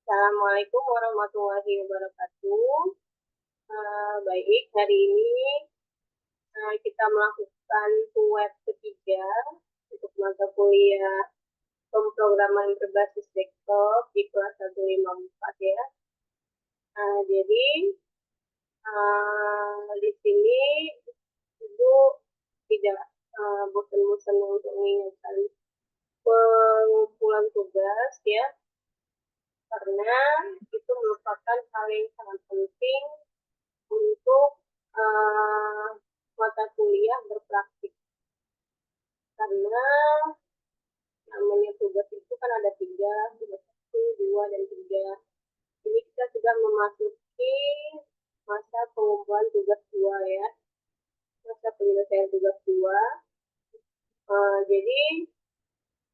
Assalamualaikum warahmatullahi wabarakatuh. Baik, hari ini kita melakukan web ketiga untuk mata kuliah pemrograman berbasis desktop di kelas 154 ya. Jadi di sini Ibu tidak bosan-bosan untuk mengingatkan pengumpulan tugas ya, karena itu merupakan hal yang sangat penting untuk mata kuliah berpraktik. Karena namanya tugas itu kan ada 3, tugas 1, 2, dan 3. Ini kita sudah memasuki masa pengumpulan tugas 2 ya, masa penyelesaian tugas 2. Jadi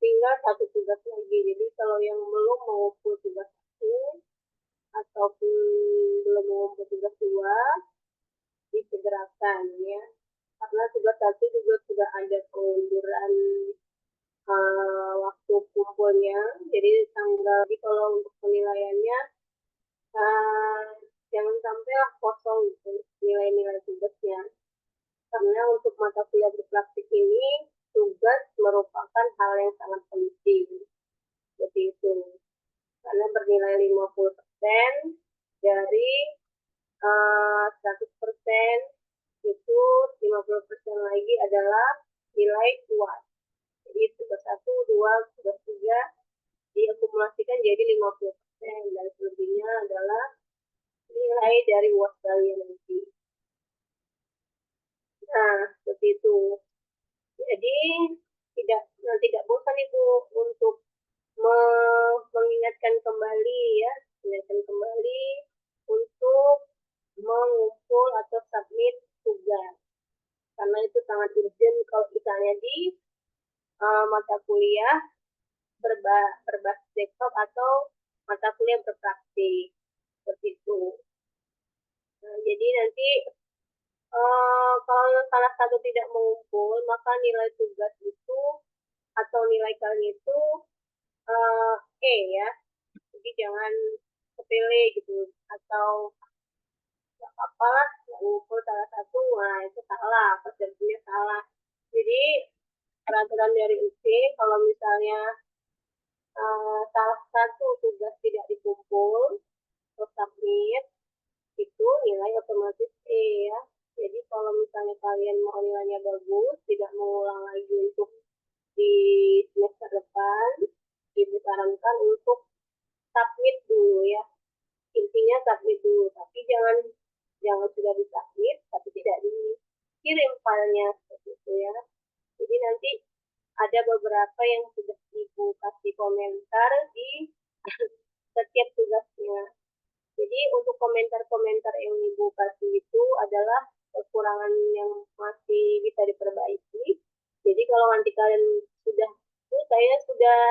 tinggal 1 tugas lagi. Jadi kalau yang belum mengumpul tugas 1 ataupun belum mengumpul tugas 2 disegerakan ya, karena tugas 1 juga sudah ada pengunduran waktu kumpulnya. Jadi kalau untuk penilaiannya jangan sampai kosong gitu nilai-nilai tugasnya, karena untuk mata kuliah berpraktik ini tugas merupakan hal yang sangat penting seperti itu, karena bernilai 50% dari 100%, itu 50% lagi adalah nilai UAS. Jadi tugas 1, 2, tugas 3 diakumulasikan jadi 50%, dan selebihnya adalah nilai dari UAS kalian nanti. Nah, seperti itu. Jadi tidak bosan Ibu untuk mengingatkan kembali ya, untuk mengumpul atau submit tugas, karena itu sangat urgent kalau misalnya di mata kuliah berbasis desktop atau mata kuliah berpraktik seperti itu. Jadi nanti kalau salah satu tidak mengumpul, maka nilai tugas itu atau nilai kalian itu E ya. Jadi jangan sepele gitu, atau nggak apa-apa lah mengumpul salah satu, nah itu salah, persepsinya salah. Jadi peraturan dari UC kalau misalnya salah satu tugas tidak dikumpul atau submit, itu nilai otomatis E ya. Jadi kalau misalnya kalian mau nilainya bagus, tidak mengulang lagi untuk di semester depan, Ibu sarankan untuk submit dulu ya. Intinya submit dulu, tapi jangan sudah disubmit tapi tidak dikirim filenya seperti itu ya. Jadi nanti ada beberapa yang sudah Ibu kasih komentar di setiap tugasnya. Jadi untuk komentar-komentar yang Ibu kasih itu adalah kekurangan yang masih bisa diperbaiki. Jadi kalau nanti kalian saya sudah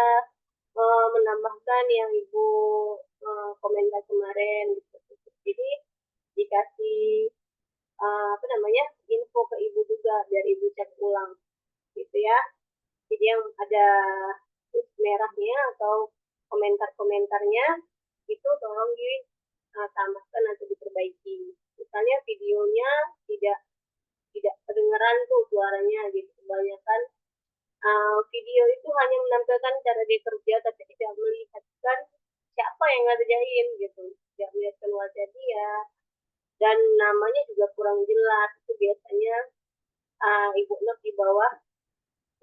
menambahkan yang Ibu komentar kemarin gitu. Jadi dikasih info ke Ibu juga biar Ibu cek ulang gitu ya. Jadi yang ada merahnya atau komentar-komentarnya itu tolong ditambahkan atau diperbaiki. Misalnya videonya tidak kedengeran tuh suaranya gitu. Kebanyakan video itu hanya menampilkan cara dia kerja tapi tidak melihatkan siapa yang ngerjain gitu, tidak melihatkan wajah dia, dan namanya juga kurang jelas. Itu biasanya Ibu note di bawah,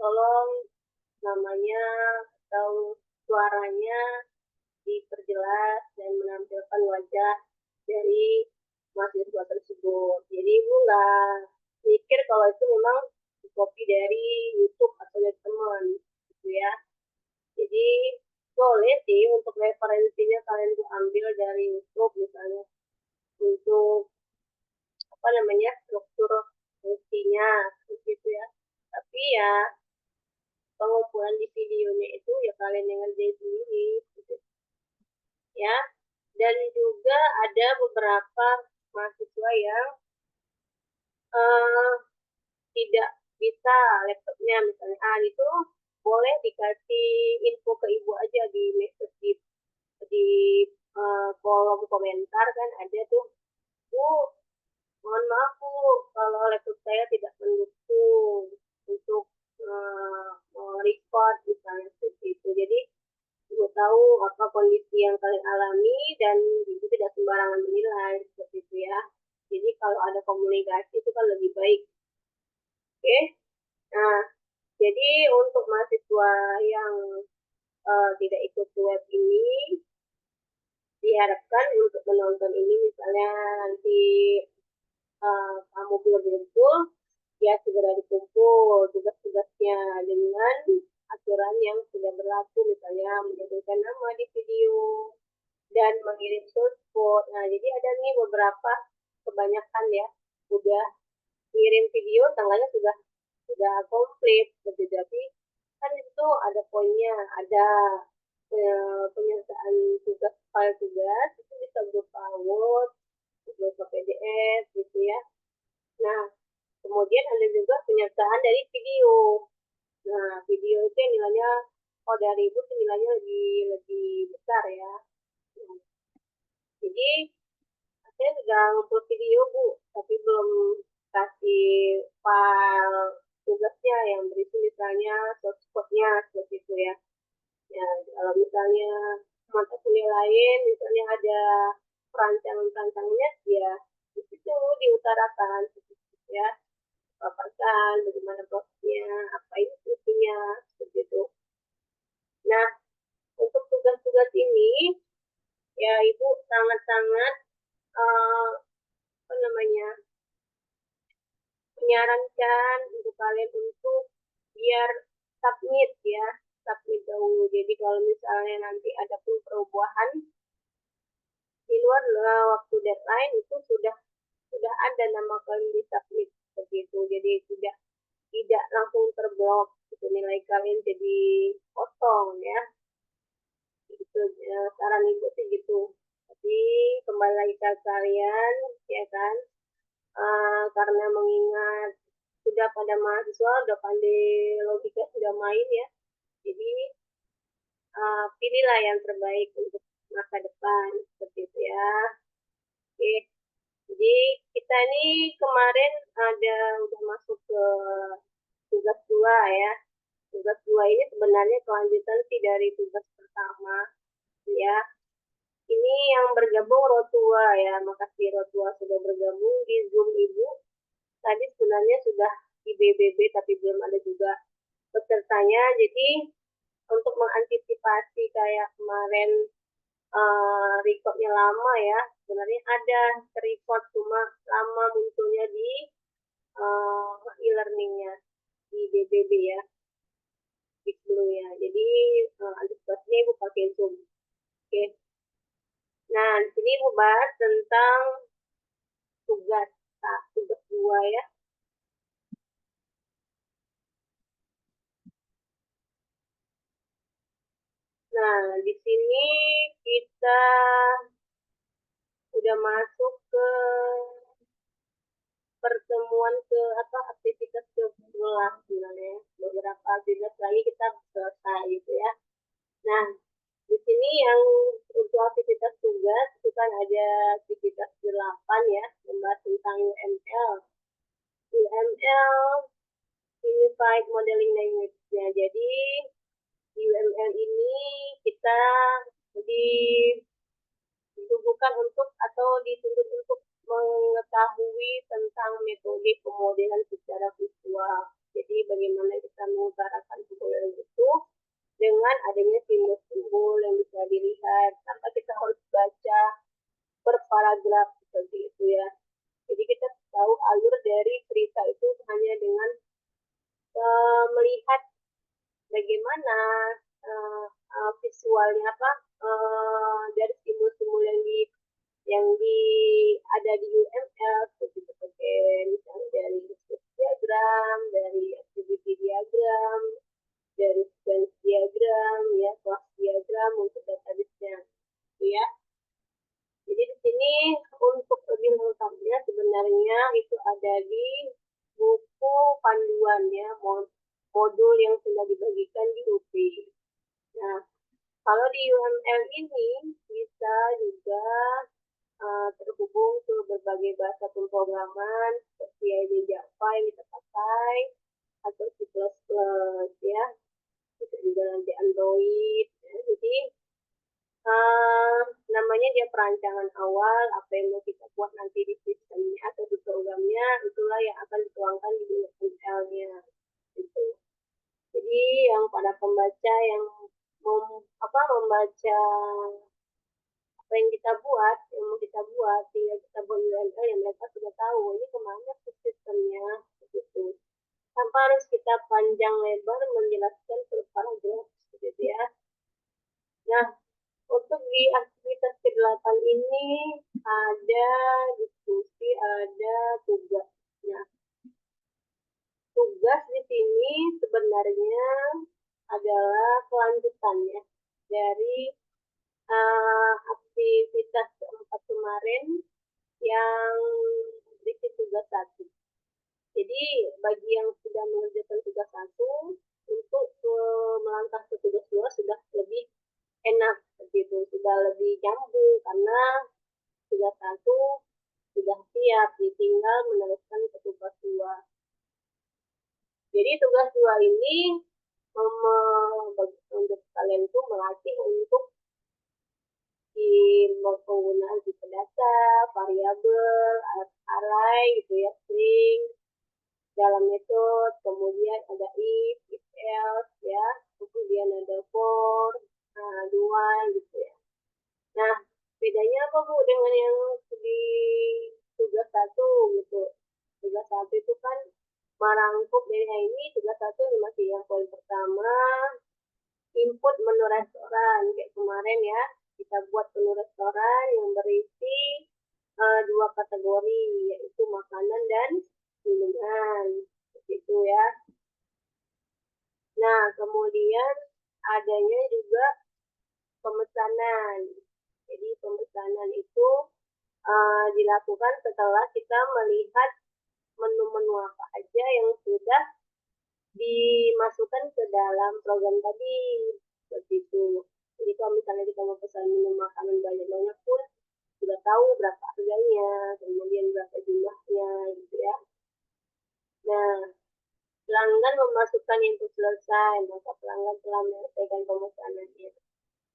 tolong namanya atau suaranya diperjelas dan menampilkan wajah dari mahasiswa tersebut. Jadi Ibu nggak mikir kalau itu memang copy dari YouTube atau dari teman gitu ya. Jadi boleh sih untuk referensinya kalian tuh ambil dari YouTube misalnya, untuk struktur fungsinya gitu ya. Tapi ya pengumpulan di videonya itu ya kalian yang ngerjain sendiri gitu ya. Dan juga ada beberapa mahasiswa yang tidak bisa laptopnya misalnya, itu boleh dikasih info ke Ibu aja di message di kolom komentar kan ada tuh, Bu, mohon maaf Bu, kalau laptop saya tidak mendukung untuk record misalnya seperti itu. Jadi Ibu tahu apa kondisi yang kalian alami dan Ibu tidak sembarangan menilai seperti itu ya. Jadi kalau ada komunikasi itu kan lebih baik. Oke? Nah, jadi untuk mahasiswa yang tidak ikut web ini, diharapkan untuk menonton ini misalnya nanti kamu belum kumpul, ya segera dikumpul tugas-tugasnya dengan aturan yang sudah berlaku, misalnya menyebutkan nama di video dan mengirim source code. Nah, jadi ada nih beberapa, kebanyakan ya, udah kirim video, tanggalnya sudah komplit, tapi kan itu ada poinnya, ada penyertaan tugas, file tugas, itu bisa berupa Word, berupa PDF gitu ya. Nah, kemudian ada juga penyertaan dari video. Nah, video itu yang nilainya, kalau dari Ibu nilainya lebih besar ya. Nah, jadi saya sudah ngumpul video Bu, tapi belum kasih file tugasnya yang berisi misalnya source code-nya seperti itu ya. Ya, kalau misalnya mata kuliah lain, misalnya ada perancangan-perancangannya, ya di situ diutarakan ya, paparkan bagaimana prosesnya, apa itu fungsinya, seperti itu. Nah, untuk tugas-tugas ini, ya Ibu sangat-sangat apa namanya, menyarankan untuk kalian untuk biar submit ya, submit dahulu. Jadi kalau misalnya nanti ada pun perubahan di luar waktu deadline, itu sudah ada nama kalian di submit seperti itu. Jadi tidak langsung terblok, itu nilai kalian jadi kosong ya. Itu saran Ibu sih gitu. Tapi kembali lagi ke kalian ya kan, karena mengingat sudah pada mahasiswa udah pandai logika, sudah main ya, jadi pilihlah yang terbaik untuk masa depan seperti itu ya. Oke, jadi kita ini kemarin udah masuk ke tugas 2 ya. Tugas 2 ini sebenarnya kelanjutan sih dari tugas pertama ya. Ini yang bergabung Rotua ya, makasih Rotua sudah bergabung di Zoom Ibu. Tadi sebenarnya sudah di BBB tapi belum ada juga pesertanya. Jadi untuk mengantisipasi kayak kemarin recordnya lama ya, sebenarnya ada record cuma lama munculnya di e-learningnya di BBB ya, di Blue ya. Jadi antisipasinya Ibu pakai Zoom. Oke. Nah, di sini Ibu bahas tentang tugas 2 ya. Nah, di sini kita udah masuk ke pertemuan aktivitas ke-11 sebenarnya. Beberapa aktivitas lagi kita selesai gitu ya. Nah, di sini yang untuk aktivitas tugas itu kan ada aktivitas 8 ya, membahas tentang UML. UML Unified Modeling Language. Ya, jadi di UML ini kita ditujukan untuk atau dituntut untuk mengetahui tentang metode pemodelan secara visual. Jadi bagaimana kita mengutarakan pemodelan itu dengan adanya simbol-simbol yang bisa dilihat tanpa kita harus baca per paragraf seperti itu ya. Jadi kita tahu alur dari cerita itu hanya dengan melihat bagaimana visualnya dari simbol-simbol yang ada di UML seperti misalnya dari diagram, dari activity diagram, dari sequence diagram, ya, class diagram untuk database-nya, gitu ya. Jadi di sini untuk lebih lengkapnya sebenarnya itu ada di buku panduan ya, modul yang sudah dibagikan di UP. Nah, kalau di UML ini bisa kita juga terhubung ke berbagai bahasa pemrograman seperti IDE Java yang kita pakai atau C++ ya, bisa juga nanti Android ya. Jadi namanya dia perancangan awal, apa yang mau kita buat nanti di sistemnya atau di programnya, itulah yang akan dituangkan di URL-nya gitu. Jadi yang pada pembaca yang membaca apa yang kita buat, yang mau kita buat, tinggal kita buat URL yang mereka sudah tahu ini kemana sistemnya gitu. Tanpa harus kita panjang lebar menjelaskan per paragraf gitu ya. Nah, untuk di aktivitas ke-8 ini ada diskusi, ada tugas. Nah, tugas di sini sebenarnya adalah kelanjutannya dari aktivitas keempat kemarin yang berisi tugas 1. Jadi bagi yang sudah mengerjakan tugas 1, untuk melangkah ke tugas 2 sudah lebih enak begitu, sudah lebih nyambung karena tugas 1 sudah siap, tinggal meneruskan ke tugas 2. Jadi tugas 2 ini untuk kalian itu melatih untuk di penggunaan tipe data, variabel, array gitu ya, string, dalam metode, kemudian ada if else ya, kemudian ada for, do while gitu ya. Nah, bedanya apa Bu dengan yang di tugas 1 gitu? Tugas 1 itu kan merangkup dari ini, tugas 1 ini masih yang poin pertama, input menu restoran kayak kemarin ya, kita buat menu restoran yang berisi 2 kategori, yaitu makanan dan minuman itu ya. Nah, kemudian adanya juga pemesanan. Jadi pemesanan itu dilakukan setelah kita melihat menu-menu apa aja yang sudah dimasukkan ke dalam program tadi, begitu. Jadi kalau misalnya kita mau pesan minum makanan banyak-banyak pun sudah tahu berapa harganya, kemudian berapa jumlahnya gitu ya. Nah, pelanggan memasukkan input selesai, maka pelanggan telah menyelesaikan pemesanannya.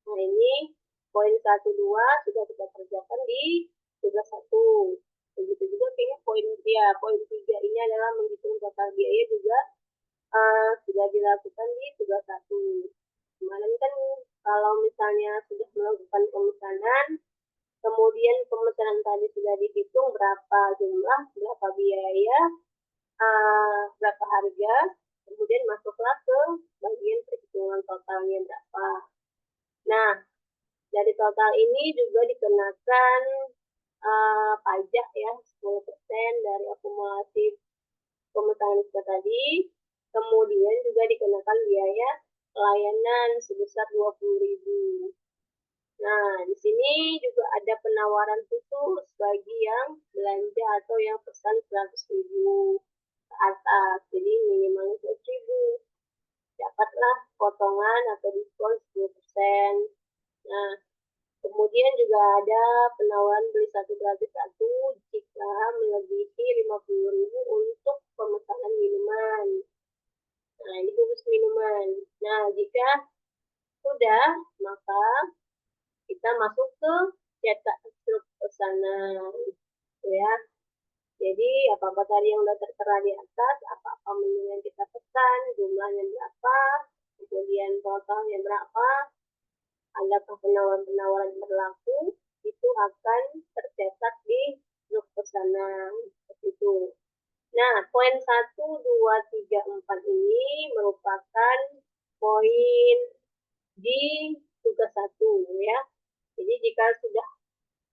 Nah, ini poin 1, 2 sudah kita kerjakan di tugas 1. Begitu juga kayaknya poin 3 ini adalah menghitung total biaya juga sudah dilakukan di tugas 1. Kemarin kan kalau misalnya sudah melakukan pemesanan, kemudian pemesanan tadi sudah dihitung berapa jumlah, berapa biaya, berapa harga, kemudian masuklah ke bagian perhitungan totalnya berapa. Nah, dari total ini juga dikenakan pajak ya, 10% dari akumulasi pemesanan kita tadi. Kemudian juga dikenakan biaya pelayanan sebesar 20.000. Nah, di sini juga ada penawaran khusus bagi yang belanja atau yang pesan 100.000 ke atas. Jadi minimal 100.000. Dapatlah potongan atau diskon 10%. Nah, kemudian juga ada penawaran beli 1 gratis 1 jika melebihi 50.000 untuk pemesanan minuman. Nah, ini khusus minuman. Nah, jika sudah, maka kita masuk ke cetak struk pesanan. Ya. Jadi, apa-apa tadi yang sudah tertera di atas, apa-apa menu yang kita pesan, jumlahnya berapa, kemudian totalnya berapa, adakah penawaran-penawaran berlaku, itu akan tercetak di struk pesanan. Seperti itu. Nah, poin 1, 2, 3, 4 ini merupakan poin di tugas 1 ya. Jadi jika sudah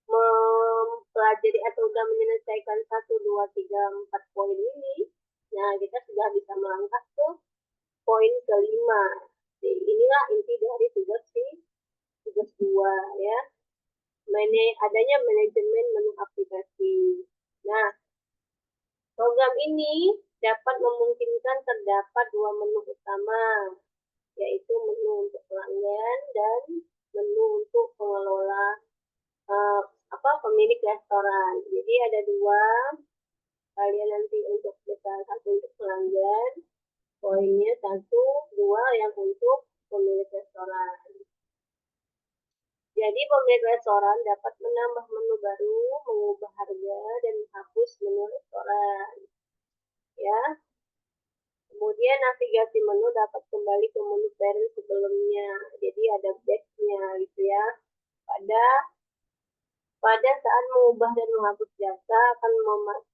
mempelajari atau sudah menyelesaikan 1, 2, 3, 4 poin ini, nah kita sudah bisa melangkah ke poin ke-5. Jadi inilah inti dari tugas 2 ya. Adanya manajemen menu aplikasi. Nah, program ini dapat memungkinkan terdapat 2 menu utama, yaitu menu untuk pelanggan dan menu untuk pengelola pemilik restoran. Jadi ada dua, kalian nanti untuk besar satu untuk pelanggan, poinnya satu, dua yang untuk pemilik restoran. Jadi pemilik restoran dapat menambah menu baru, mengubah harga, dan menghapus menu restoran. Ya. Kemudian navigasi menu dapat kembali ke menu parent sebelumnya. Jadi ada back-nya gitu ya. Pada saat mengubah dan menghapus jasa akan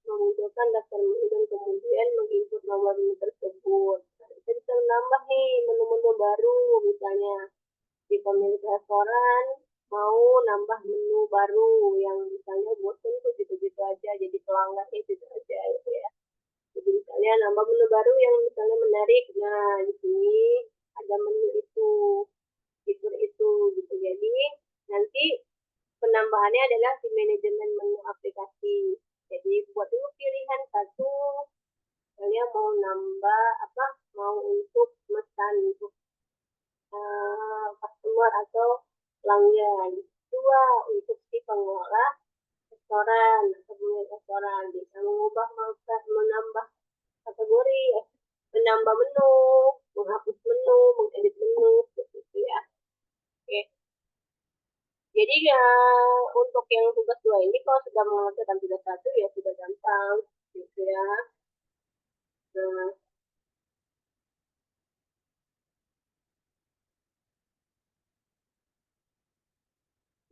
memunculkan daftar menu dan kemudian menginput nomor menu tersebut. Nah, kita bisa menambah nih menu-menu baru, misalnya di pemilik restoran mau nambah menu baru yang misalnya bosan tuh gitu-gitu aja, jadi pelanggannya gitu aja gitu ya. Jadi misalnya nambah menu baru yang misalnya menarik, nah di sini ada menu itu, fitur itu gitu. Jadi nanti penambahannya adalah di manajemen menu aplikasi. Jadi buat dulu pilihan satu, kalian mau nambah apa? Mau untuk mesan untuk customer atau pelanggan. Dua, untuk si pengelola restoran atau pemilik restoran bisa mengubah menambah kategori, menambah menu, menghapus menu, mengedit menu, seperti ya. Oke. Jadi ya untuk yang tugas dua ini kalau sudah mengerjakan tugas satu ya sudah gampang, gitu ya.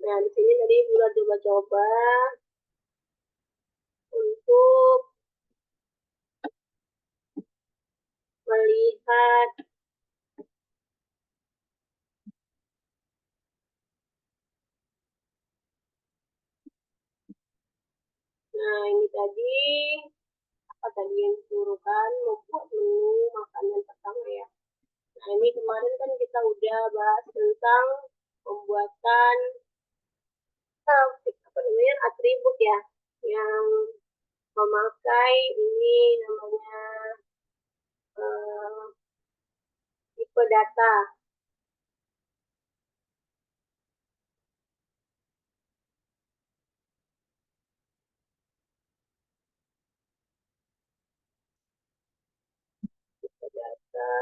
Nah, di sini tadi Bula coba-coba untuk melihat ini tadi apa tadi yang disuruhkan membuat menu makanan pertama ya. Nah, ini kemarin kan kita udah bahas tentang pembuatan apa namanya atribut ya, yang memakai ini namanya tipe data. Tipe data.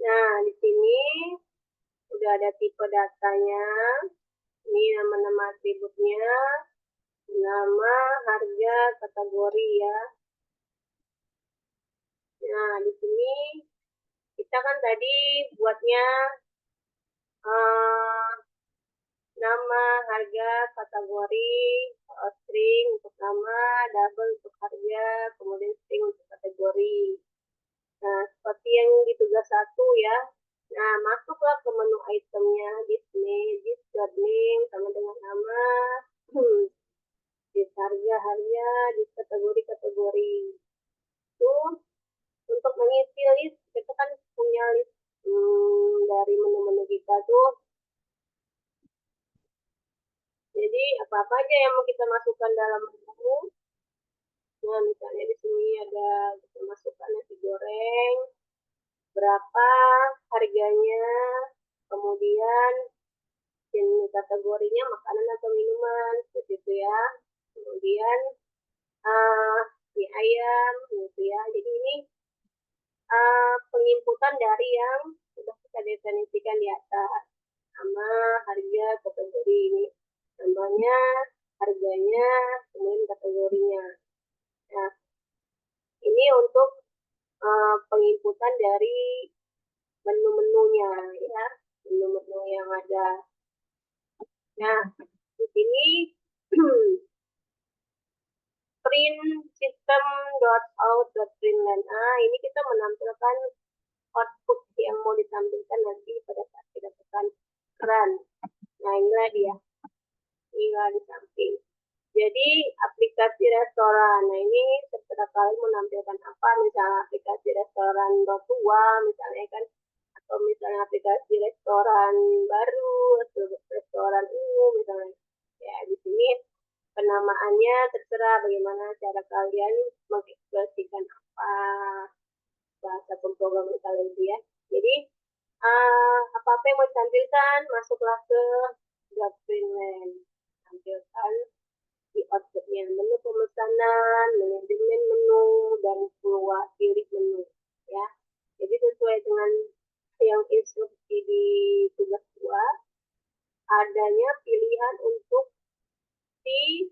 Nah, di sini udah ada tipe datanya. Ini nama-nama atributnya, nama, harga, kategori ya. Nah, di sini kita kan tadi buatnya nama, harga, kategori, string untuk nama, double untuk harga, kemudian string untuk kategori. Nah, seperti yang di tugas satu ya. Nah, masuklah ke menu itemnya, display, name, sama dengan nama, di harga, di kategori. Itu untuk mengisi list, kita kan punya list dari menu-menu kita tuh. Jadi apa-apa aja yang mau kita masukkan dalam menu. Nah, misalnya di sini ada kita masukkan nasi goreng, berapa harganya, kemudian jenis kategorinya makanan atau minuman, seperti itu ya. Kemudian mie ayam, gitu ya. Jadi ini penginputan dari yang sudah kita definisikan di atas, sama harga kategori ini, namanya, harganya, kemudian kategorinya. Nah, ini untuk penginputan dari menu-menunya ya, menu-menu yang ada. Nah, di sini print system.out.println. Ini kita menampilkan output yang mau ditampilkan nanti pada saat kita tekan run. Nah, inilah dia. Inilah di samping. Jadi aplikasi restoran. Nah, ini setiap kali menampilkan apa, misalnya aplikasi restoran tua, misalnya kan atau misalnya aplikasi restoran baru atau restoran umum misalnya. Ya, di sini penamaannya terserah bagaimana cara kalian mengekspresikan apa bahasa pemrograman kalian itu ya. Jadi apa-apa yang mau ditampilkan masuklah ke Graphic tampilkan di outputnya menu pemesanan, manajemen menu, dan keluar pilih menu ya. Jadi sesuai dengan yang instruksi di tugas 2 adanya pilihan untuk si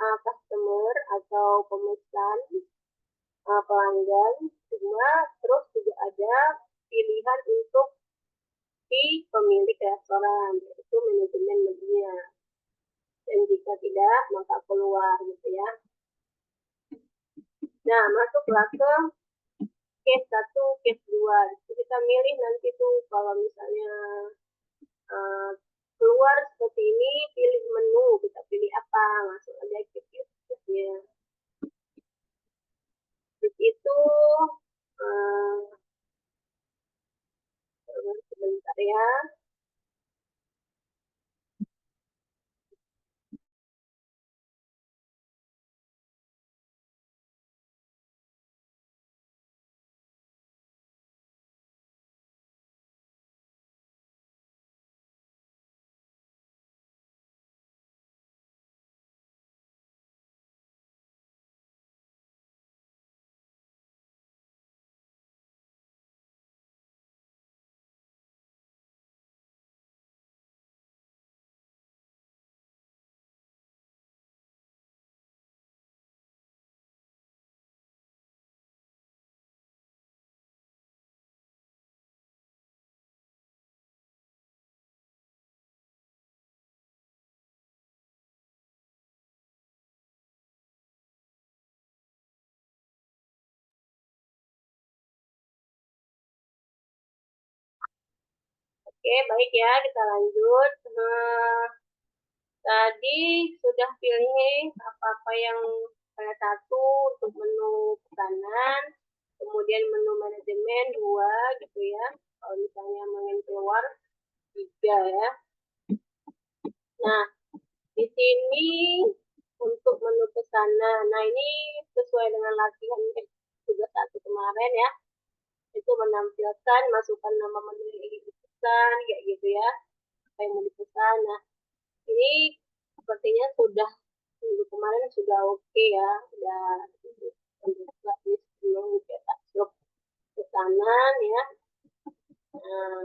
customer atau pemesan pelanggan semua, terus juga ada pilihan untuk si pemilik restoran yaitu manajemen menunya, dan jika tidak maka keluar gitu ya. Nah, masuklah ke case 1, case 2. Kita milih nanti tuh kalau misalnya uh, keluar seperti ini, pilih menu, kita pilih apa, masuk aja case-nya. Terus itu sebentar ya. Oke, baik ya, kita lanjut. Tadi sudah pilih apa-apa yang salah satu untuk menu pesanan, kemudian menu manajemen 2 gitu ya. Kalau misalnya ingin keluar 3 ya. Nah, di sini untuk menu pesanan. Nah, ini sesuai dengan latihan tugas 1 kemarin ya. Itu menampilkan masukkan nama menu yang ingin dipesan kayak gitu ya. Apa yang mau dipesan. Nah, ini sepertinya sudah minggu kemarin sudah oke ya, sudah belum cetak slot pesanan ya. Nah,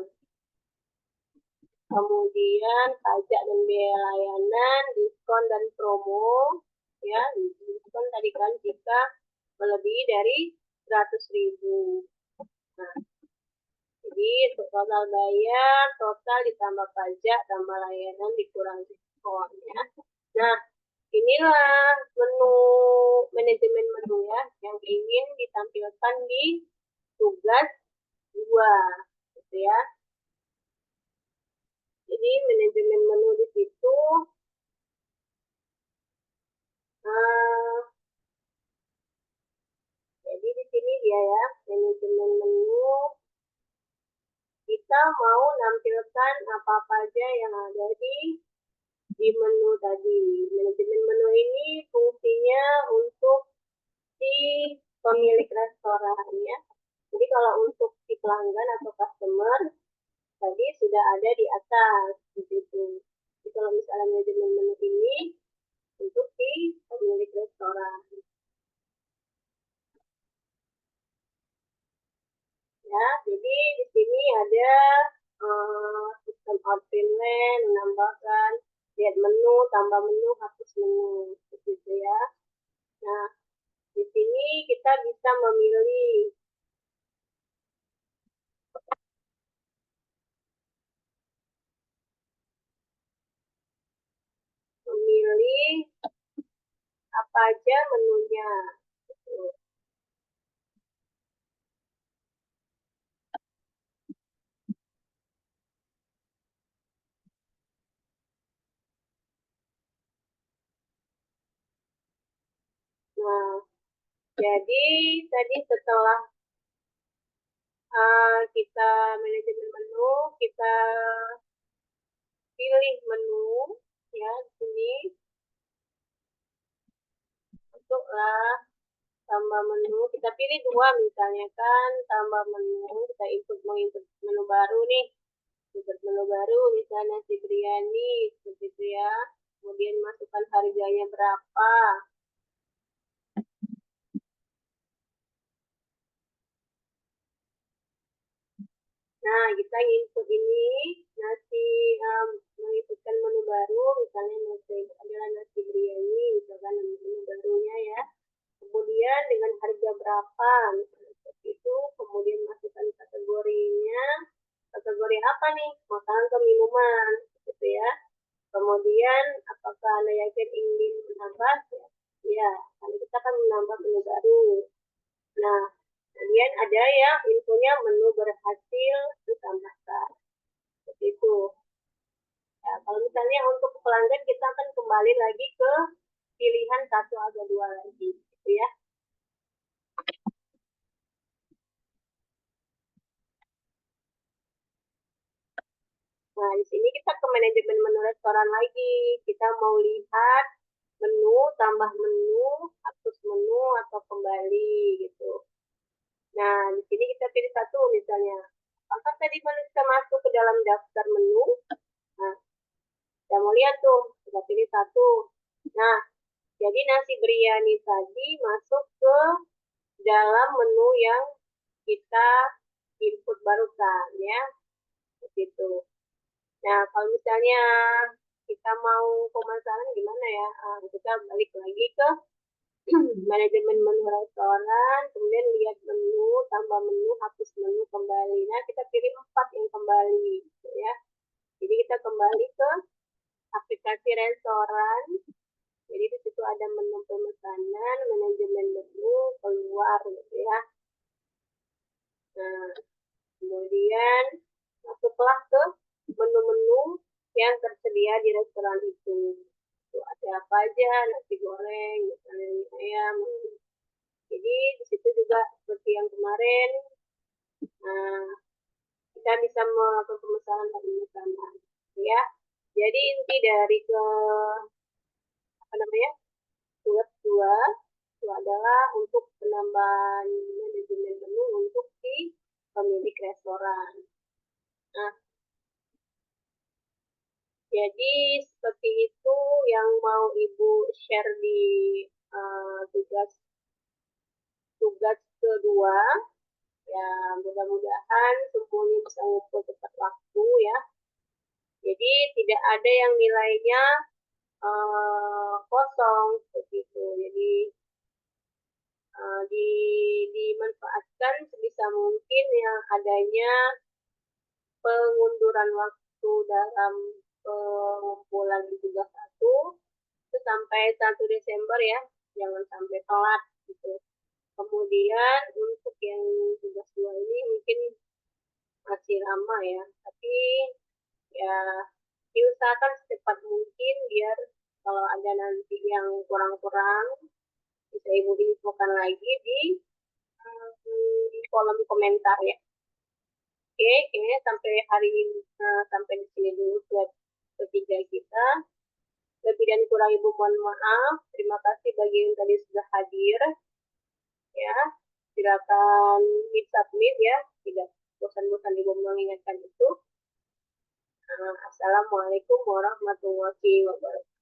kemudian pajak dan biaya layanan, diskon dan promo ya. Diskon tadi kan jika melebihi dari 100.000. Nah, jadi total bayar, total ditambah pajak, tambah layanan, dikurang diskon ya. Nah, inilah menu manajemen menu ya yang ingin ditampilkan di tugas 2 gitu ya. Jadi manajemen menu di situ jadi di sini dia ya, manajemen menu kita mau nampilkan apa-apa aja yang ada di menu tadi. Manajemen menu ini fungsinya untuk si pemilik restoran ya. Jadi kalau untuk si pelanggan atau customer tadi sudah ada di atas begitu. Jadi kalau misalnya manajemen menu ini untuk si pemilik restoran. Ya, jadi di sini ada sistem output menambahkan lihat menu, tambah menu, hapus menu, begitu ya. Nah, di sini kita bisa memilih apa aja menunya. Gitu. Nah, jadi tadi setelah kita manajemen menu, kita pilih menu ya di sini. Masuklah tambah menu, kita pilih 2 misalnya kan, tambah menu, kita mau input menu baru nih. Input menu baru misalnya nasi biryani seperti itu ya. Kemudian masukkan harganya berapa. Nah, kita input ini nasi menginputkan menu baru, misalnya adalah nasi biryani, misalkan menu barunya ya. Kemudian dengan harga berapa, misalnya seperti itu. Kemudian masukkan kategorinya. Kategori apa nih? Makanan ke minuman, gitu ya. Kemudian apakah Anda yakin ingin menambah? Ya, karena kita akan menambah menu baru. Nah, kemudian ada ya infonya menu berhasil ditambahkan. Seperti itu. Ya, kalau misalnya untuk pelanggan kita akan kembali lagi ke pilihan 1 atau 2 lagi, gitu ya. Nah, di sini kita ke manajemen menu restoran lagi. Kita mau lihat menu, tambah menu, hapus menu, atau kembali gitu. Nah, di sini kita pilih 1 misalnya. Apakah tadi kita masuk ke dalam daftar menu? Nah, kita mau lihat tuh, kita pilih 1. Nah, jadi nasi biryani tadi masuk ke dalam menu yang kita input barusan ya. Begitu. Nah, kalau misalnya kita mau pemasaran gimana ya? Kita balik lagi ke manajemen menu restoran, kemudian lihat menu, tambah menu, hapus menu, kembali. Nah, kita pilih 4 yang kembali, gitu ya. Jadi kita kembali ke aplikasi restoran. Jadi di situ ada menu pemesanan, manajemen menu, keluar, gitu ya. Nah, kemudian masuklah ke menu-menu yang tersedia di restoran itu. Itu ada apa aja, nasi goreng, misalnya mie ayam. Jadi di situ juga seperti yang kemarin, nah, kita bisa melakukan pemesanan dan pemesanan, ya. Jadi inti dari ke apa namanya tugas 2 itu adalah untuk penambahan manajemen menu untuk si pemilik restoran. Nah, jadi seperti itu yang mau Ibu share di tugas tugas kedua. Ya, mudah-mudahan semuanya bisa ngumpul tepat waktu ya. Jadi tidak ada yang nilainya kosong begitu. Jadi dimanfaatkan sebisa mungkin yang adanya pengunduran waktu dalam pengumpulan di tugas 1 itu sampai 1 Desember ya, jangan sampai telat gitu. Kemudian untuk yang tugas 2 ini mungkin masih lama ya, tapi ya diusahakan secepat mungkin biar kalau ada nanti yang kurang-kurang bisa Ibu infokan lagi di kolom komentar ya. Oke, kayaknya sampai hari ini sampai di sini dulu buat ketiga kita. Lebih dan kurang Ibu mohon maaf. Terima kasih bagi yang tadi sudah hadir. Ya, silakan di submit ya. Tidak bosan-bosan Ibu mengingatkan itu. Assalamualaikum warahmatullahi wabarakatuh.